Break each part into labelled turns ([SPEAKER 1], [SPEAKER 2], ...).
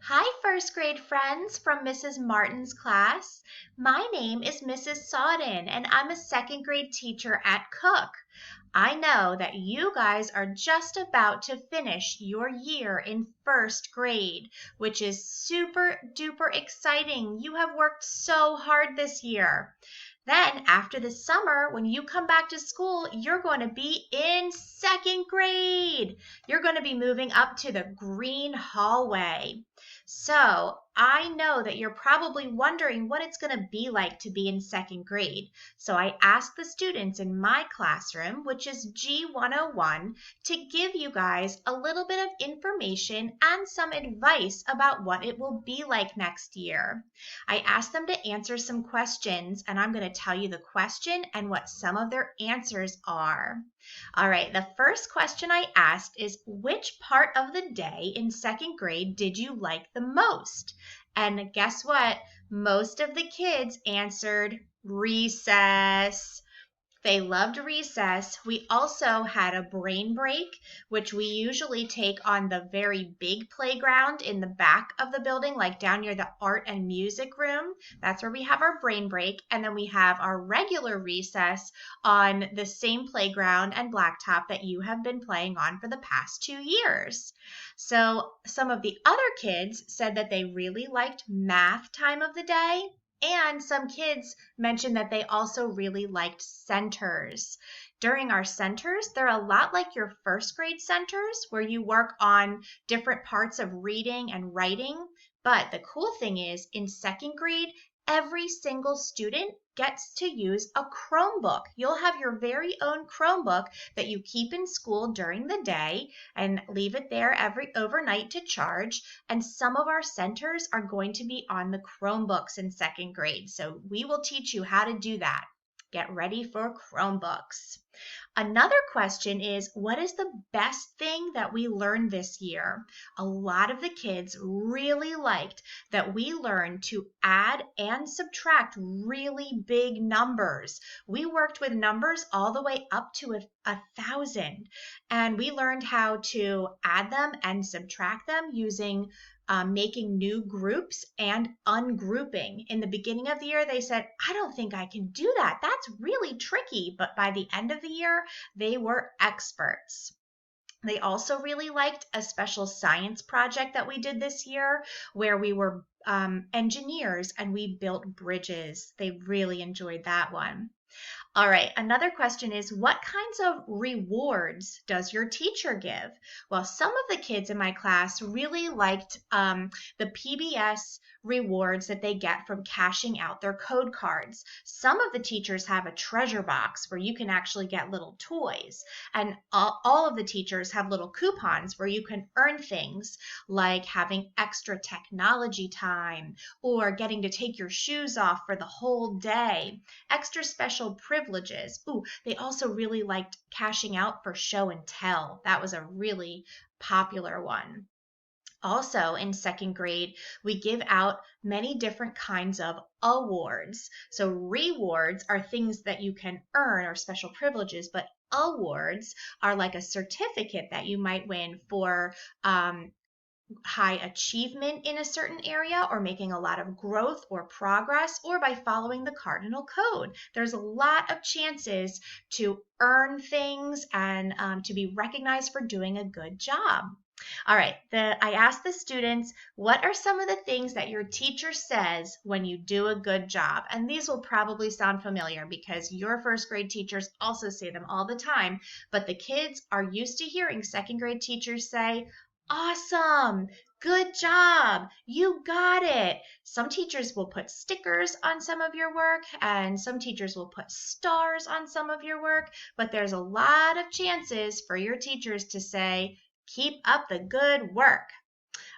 [SPEAKER 1] Hi, first grade friends from Mrs. Martin's class. My name is Mrs. Sawden, and I'm a second grade teacher at Cook. I know that you guys are just about to finish your year in first grade, which is super duper exciting. You have worked so hard this year. Then, after the summer, when you come back to school, you're going to be in second grade. You're going to be moving up to the green hallway. So, I know that you're probably wondering what it's going to be like to be in second grade. So, I asked the students in my classroom, which is G101, to give you guys a little bit of information and some advice about what it will be like next year. I asked them to answer some questions, and I'm going to tell you the question and what some of their answers are. All right, the first question I asked is, which part of the day in second grade did you like the most? And guess what? Most of the kids answered recess. They loved recess. We also had a brain break, which we usually take on the very big playground in the back of the building, like down near the art and music room. That's where we have our brain break. And then we have our regular recess on the same playground and blacktop that you have been playing on for the past 2 years. So some of the other kids said that they really liked math time of the day. And some kids mentioned that they also really liked centers. During our centers, they're a lot like your first grade centers where you work on different parts of reading and writing. But the cool thing is, in second grade, every single student gets to use a Chromebook. You'll have your very own Chromebook that you keep in school during the day and leave it there every overnight to charge. And some of our centers are going to be on the Chromebooks in second grade. So we will teach you how to do that. Get ready for Chromebooks. Another question is, what is the best thing that we learned this year? A lot of the kids really liked that we learned to add and subtract really big numbers. We worked with numbers all the way up to 1,000, and we learned how to add them and subtract them using making new groups and ungrouping. In the beginning of the year, they said, I don't think I can do that. That's really tricky. But by the end of the year, they were experts. They also really liked a special science project that we did this year where we were engineers and we built bridges. They really enjoyed that one. All right, another question is, what kinds of rewards does your teacher give? Well, some of the kids in my class really liked the PBS rewards that they get from cashing out their code cards. Some of the teachers have a treasure box where you can actually get little toys. And all of the teachers have little coupons where you can earn things like having extra technology time or getting to take your shoes off for the whole day, extra special privileges. Ooh, they also really liked cashing out for show and tell. That was a really popular one. Also, in second grade, we give out many different kinds of awards. So, rewards are things that you can earn or special privileges, but awards are like a certificate that you might win for high achievement in a certain area or making a lot of growth or progress or by following the cardinal code. There's a lot of chances to earn things and to be recognized for doing a good job. All right, I asked the students, what are some of the things that your teacher says when you do a good job? And these will probably sound familiar because your first grade teachers also say them all the time, but the kids are used to hearing second grade teachers say, awesome, good job, you got it. Some teachers will put stickers on some of your work, and some teachers will put stars on some of your work, but there's a lot of chances for your teachers to say, keep up the good work.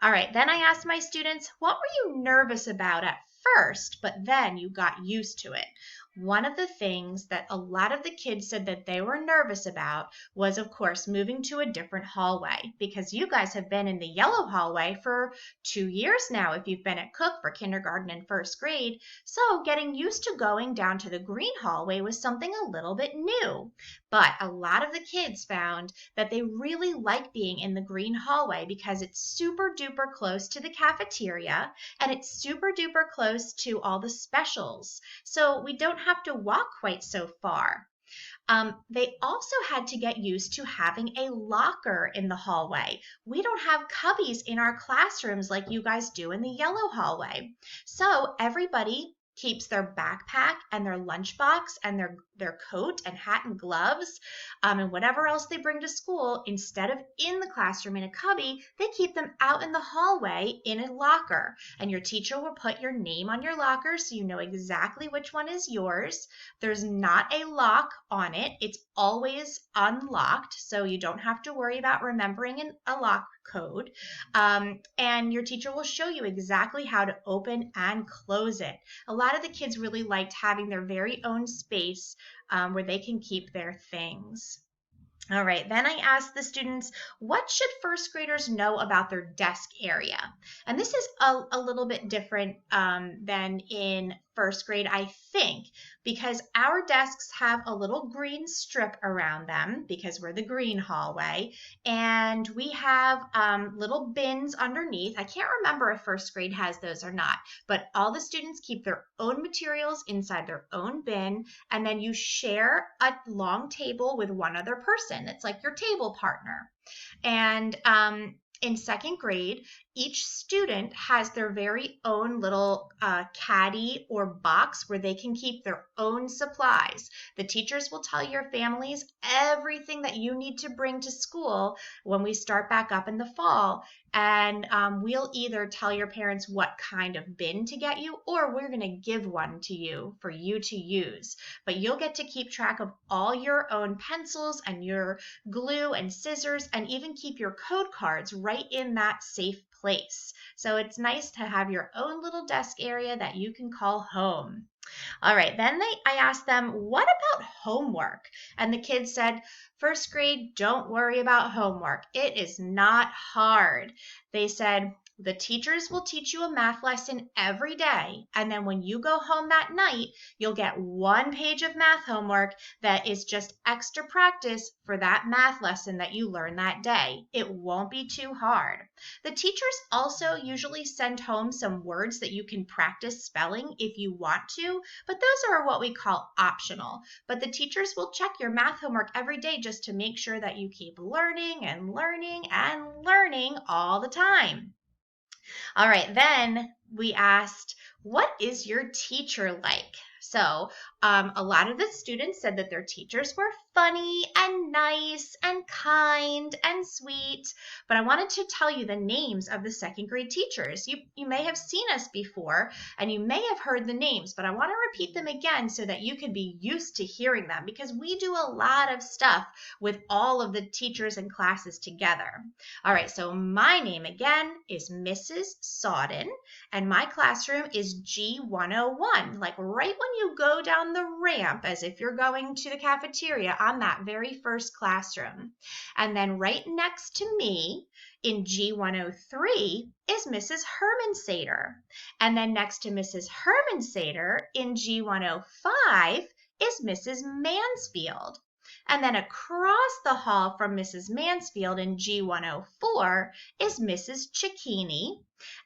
[SPEAKER 1] All right, then I asked my students, what were you nervous about at first, but then you got used to it. One of the things that a lot of the kids said that they were nervous about was, of course, moving to a different hallway, because you guys have been in the yellow hallway for 2 years now if you've been at Cook for kindergarten and first grade. So getting used to going down to the green hallway was something a little bit new. But a lot of the kids found that they really like being in the green hallway because it's super duper close to the cafeteria and it's super duper close to all the specials. So we don't have to walk quite so far. They also had to get used to having a locker in the hallway. We don't have cubbies in our classrooms like you guys do in the yellow hallway. So everybody keeps their backpack and their lunchbox and their coat and hat and gloves and whatever else they bring to school, instead of in the classroom in a cubby, they keep them out in the hallway in a locker. And your teacher will put your name on your locker so you know exactly which one is yours. There's not a lock on it. It's always unlocked, so you don't have to worry about remembering a lock code. And your teacher will show you exactly how to open and close it. A lot of the kids really liked having their very own space where they can keep their things. All right, then I asked the students, what should first graders know about their desk area? And this is a little bit different than in first grade, I think, because our desks have a little green strip around them because we're the green hallway, and we have little bins underneath. I can't remember if first grade has those or not, but all the students keep their own materials inside their own bin, and then you share a long table with one other person. It's like your table partner. And in second grade, each student has their very own little caddy or box where they can keep their own supplies. The teachers will tell your families everything that you need to bring to school when we start back up in the fall. And we'll either tell your parents what kind of bin to get you, or we're going to give one to you for you to use. But you'll get to keep track of all your own pencils and your glue and scissors, and even keep your code cards right in that safe place. So it's nice to have your own little desk area that you can call home. All right, then I asked them, what about homework? And the kids said, first grade, don't worry about homework. It is not hard. They said, the teachers will teach you a math lesson every day, and then when you go home that night, you'll get 1 page of math homework that is just extra practice for that math lesson that you learned that day. It won't be too hard. The teachers also usually send home some words that you can practice spelling if you want to, but those are what we call optional. But the teachers will check your math homework every day just to make sure that you keep learning and learning and learning all the time. All right, then we asked, what is your teacher like? So a lot of the students said that their teachers were funny and nice and kind and sweet. But I wanted to tell you the names of the second grade teachers. You may have seen us before and you may have heard the names, but I want to repeat them again so that you can be used to hearing them, because we do a lot of stuff with all of the teachers and classes together. All right, so my name again is Mrs. Sawden, and my classroom is G101, like right when you go down the ramp as if you're going to the cafeteria on that very first classroom. And then right next to me in G103 is Mrs. Hermansater. And then next to Mrs. Hermansater in G105 is Mrs. Mansfield. And then across the hall from Mrs. Mansfield in G104 is Mrs. Cicchini.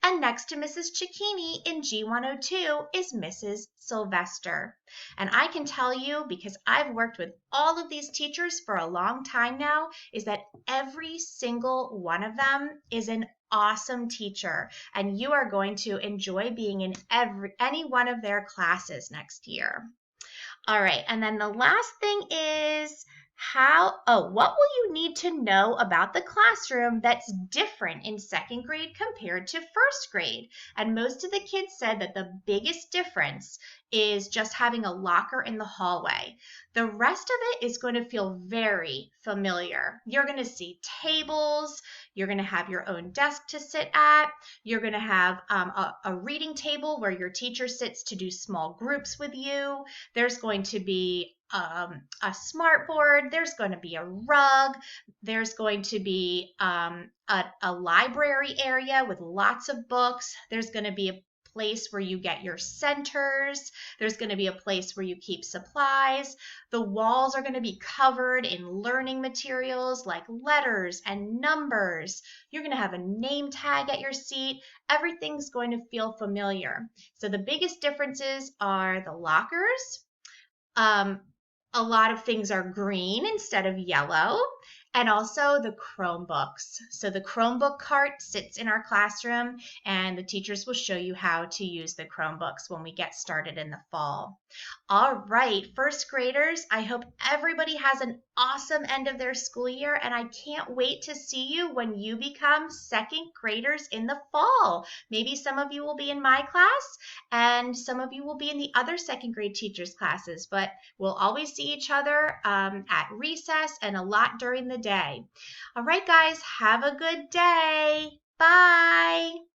[SPEAKER 1] And next to Mrs. Cicchini in G102 is Mrs. Sylvester. And I can tell you, because I've worked with all of these teachers for a long time now, is that every single one of them is an awesome teacher, and you are going to enjoy being in any one of their classes next year. All right, and then the last thing is what will you need to know about the classroom that's different in second grade compared to first grade? And most of the kids said that the biggest difference is just having a locker in the hallway. The rest of it is going to feel very familiar. You're going to see tables. You're going to have your own desk to sit at. You're going to have a reading table where your teacher sits to do small groups with you. There's going to be a smart board. There's going to be a rug. There's going to be a library area with lots of books. There's going to be a place where you get your centers. There's going to be a place where you keep supplies. The walls are going to be covered in learning materials like letters and numbers. You're going to have a name tag at your seat. Everything's going to feel familiar. So the biggest differences are the lockers. A lot of things are green instead of yellow, and also the Chromebooks. So the Chromebook cart sits in our classroom, and the teachers will show you how to use the Chromebooks when we get started in the fall. All right, first graders, I hope everybody has an awesome end of their school year, and I can't wait to see you when you become second graders in the fall. Maybe some of you will be in my class, and some of you will be in the other second grade teachers' classes, but we'll always see each other at recess and a lot during the day. All right, guys, have a good day. Bye.